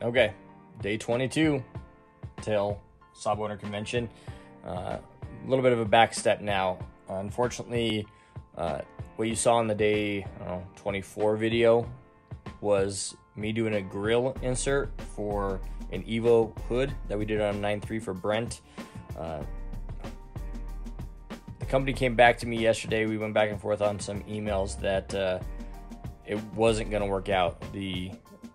Okay, day 22 till Saab owner convention. A little bit of a back step now. Unfortunately, what you saw in the day 24 video was me doing a grill insert for an Evo hood that we did on a 9.3 for Brent. The company came back to me yesterday. We went back and forth on some emails that it wasn't going to work out.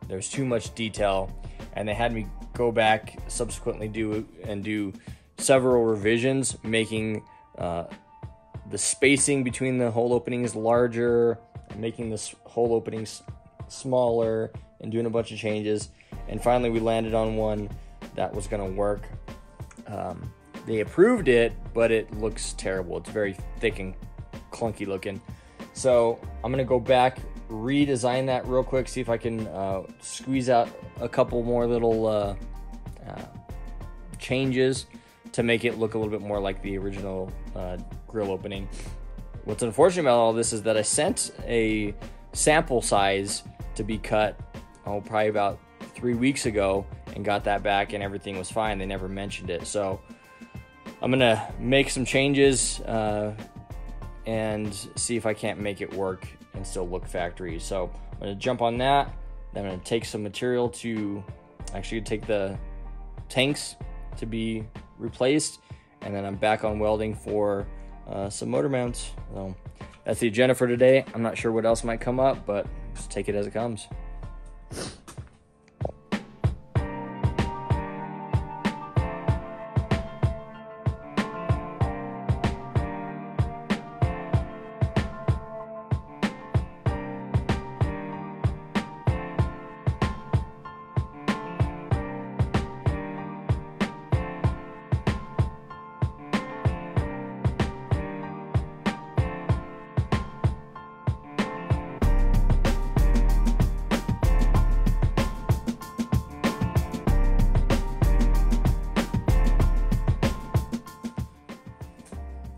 There's too much detail, and they had me go back subsequently do several revisions, making the spacing between the hole openings larger, making this hole openings smaller, and doing a bunch of changes. And finally we landed on one that was going to work. They approved it, but it looks terrible. It's very thick and clunky looking. So I'm going to go back, redesign that real quick, see if I can squeeze out a couple more little changes to make it look a little bit more like the original grill opening. What's unfortunate about all this is that I sent a sample size to be cut probably about 3 weeks ago and got that back, and everything was fine. They never mentioned it. So I'm gonna make some changes and see if I can't make it work and still look factory. So I'm gonna jump on that. Then I'm gonna take some material to actually take the tanks to be replaced, and then I'm back on welding for some motor mounts. So that's the agenda for today. I'm not sure what else might come up, but just take it as it comes.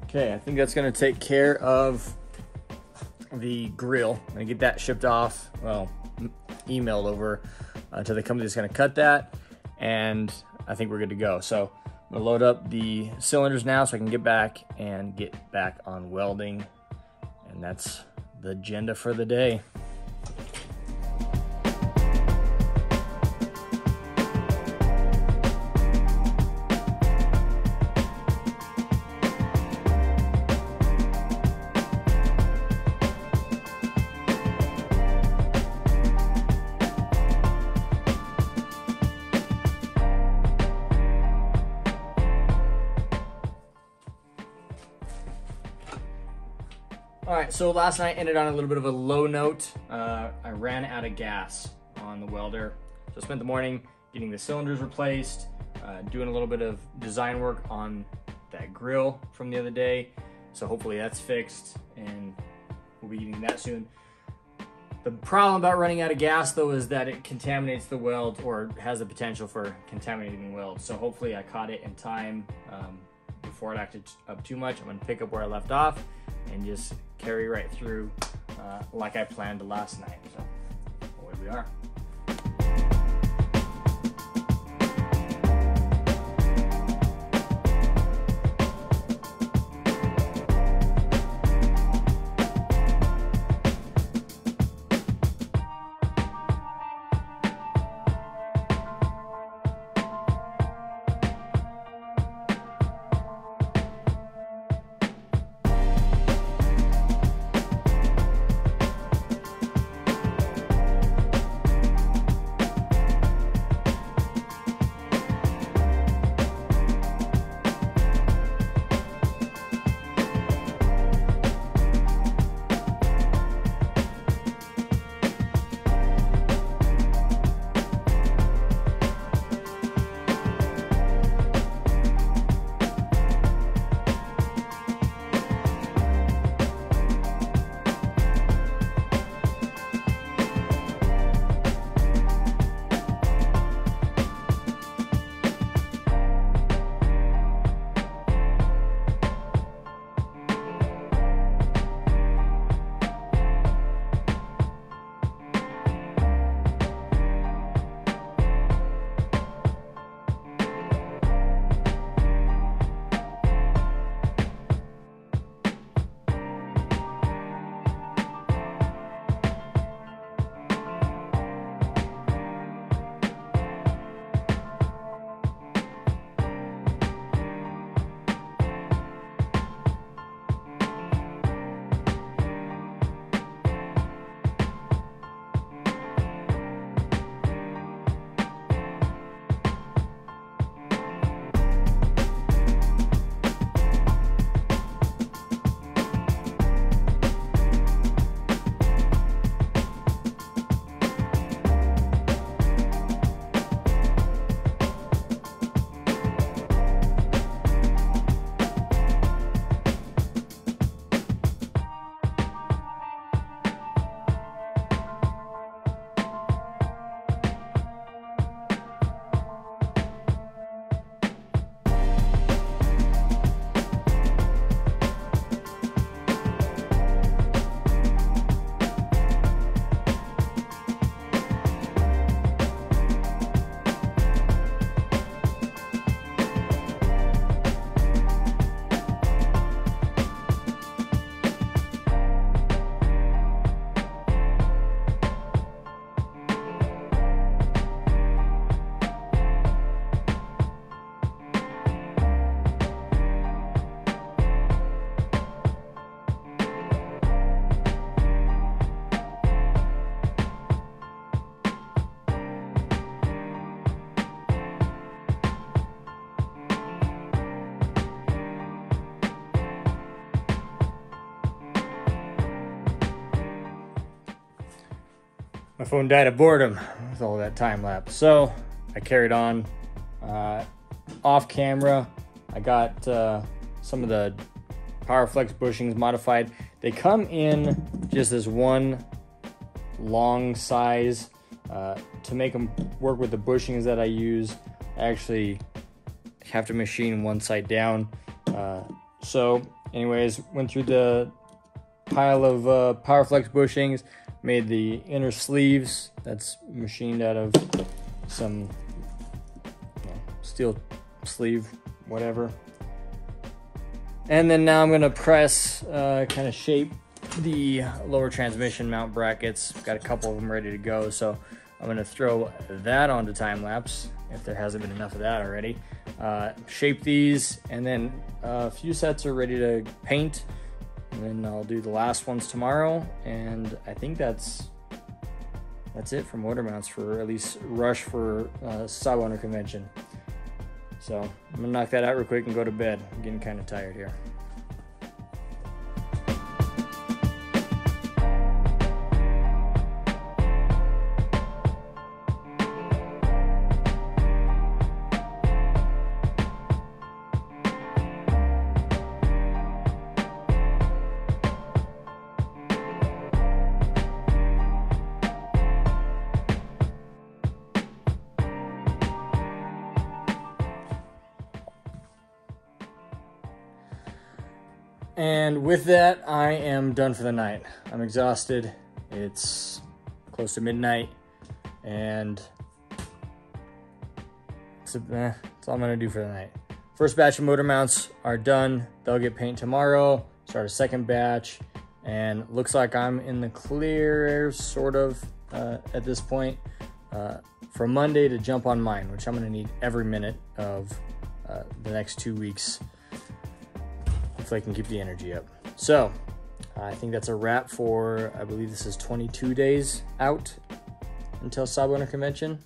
Okay, I think that's gonna take care of the grill. I'm gonna get that shipped off, well, emailed over to the company that's gonna cut that, and I think we're good to go. So I'm gonna load up the cylinders now so I can get back on welding, and that's the agenda for the day. All right, so last night ended on a little bit of a low note. I ran out of gas on the welder. So I spent the morning getting the cylinders replaced, doing a little bit of design work on that grill from the other day. So hopefully that's fixed, and we'll be getting that soon. The problem about running out of gas though is that it contaminates the weld, or has the potential for contaminating the weld. So hopefully I caught it in time before it acted up too much. I'm gonna pick up where I left off and just carry right through like I planned last night. So away we are. phone died of boredom with all that time lapse. So I carried on. Off camera, I got some of the PowerFlex bushings modified. They come in just this one long size. To make them work with the bushings that I use, I actually have to machine one side down. So anyways, went through the pile of PowerFlex bushings, made the inner sleeves. That's machined out of some steel sleeve, whatever. And then now I'm gonna press, kind of shape the lower transmission mount brackets. Got a couple of them ready to go, so I'm gonna throw that onto time lapse if there hasn't been enough of that already. Shape these, and then a few sets are ready to paint, and then I'll do the last ones tomorrow. And I think that's it for motor mounts, for at least rush for Saab owner convention. So I'm gonna knock that out real quick and go to bed. I'm getting kind of tired here. And with that, I am done for the night. I'm exhausted. It's close to midnight, and that's all I'm gonna do for the night. First batch of motor mounts are done. They'll get paint tomorrow. Start a second batch, and looks like I'm in the clear, sort of, at this point, for Monday to jump on mine, which I'm gonna need every minute of the next 2 weeks. If I can keep the energy up. So I think that's a wrap for, I believe this is 22 days out until Saab owner convention.